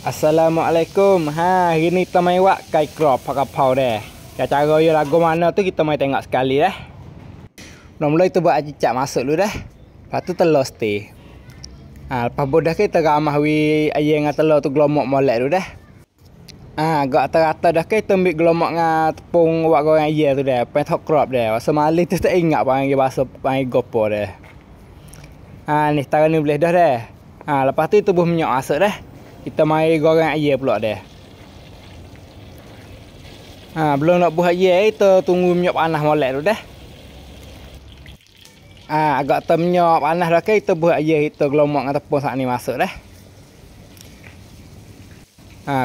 Assalamualaikum. Hari ni kita main wak kai crop pakai pau dah. Cara dia lagu mana tu kita main tengok sekali dah. Mula-mula kita buat cicak masuk dulu dah. Lepas tu telur stay. Lepas bodah kita ramah wi ayam dengan telur tu gelomok molek dulu dah. Agak rata-rata dah kita ambil gelomok dengan tepung wak goreng ayam tu dah. Pen hot crop dah. Masa malin tu tak ingat panggil bahasa panggil gopo dah. Ni setara ni boleh dah dah. Lepas tu tubuh minyak masuk dah. Kita mari goreng ayam pula dah. Belum nak buat ayam, kita tunggu minyak panas molek tu dah. Agak minyak panas dah ke, kita buat ayam kita gelomok dengan tepung saat ni masuk dah.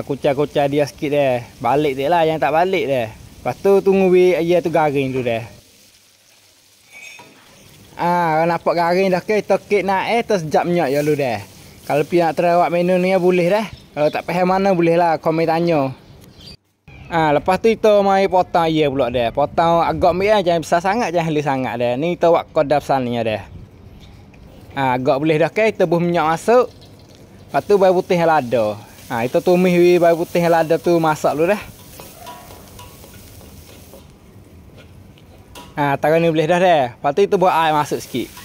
Kucai-kucai dia sikit dah. Balik dia lah, yang tak balik dah. Lepas tu tunggu ayam tu garing tu dah. Nampak garing dah ke, kita kek naik, kita sejap minyak je dulu dah. Kalau pergi nak terawak menu ni boleh dah. Kalau tak faham mana boleh lah komen tanya. Lepas tu kita mari potong ayam pula dah. Potong agak ambil lah, jangan besar sangat, jangan halus sangat dah. Ni kita buat kodap saninya dah. Agak boleh dah ke, kita buh minyak masuk. Lepas tu bayi putih lada. Kita tumis bayi putih lada tu masak dulu dah. Taruh ni boleh dah dah. Lepas tu kita buat air masuk sikit.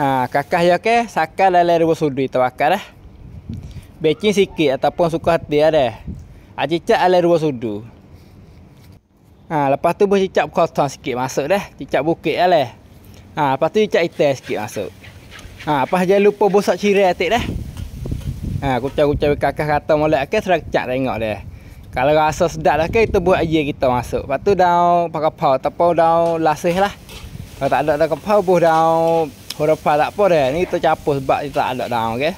Kakak je ke, sakal dalam 2 sudu kita bakar dah. Becing sikit ataupun suka hati dah. Cicak dalam 2 sudu. Lepas tu buat cicak potong sikit masuk dah. Cicak bukit lah. Lepas tu cicak hitam sikit masuk. Lepas jangan lupa bosak cirai atik dah. Kucai-kucai kakak kata molek ke, serang cak tengok dah. Kalau rasa sedap dah ke, kita buat ayam kita masuk. Lepas tu daun pakai pau ataupun daun lasih lah. Kalau tak ada daun pau, buh daun hurufah tak apa dah. Ni kita capur sebab kita tak ada daun ke.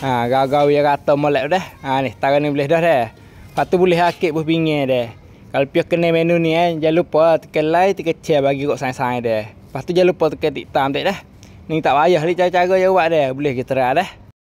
Gau-gau yang rata molek dah. Ni setara ni boleh dah dah. Lepas tu boleh akik buh pinggir dah. Kalau pergi kena menu ni jangan lupa tekan like, tekan share bagi kok sayang-sayang dah. Lepas tu jangan lupa tekan tiktam tak dah. Ni tak payah ni cara-cara je buat dah. Boleh kita try dah.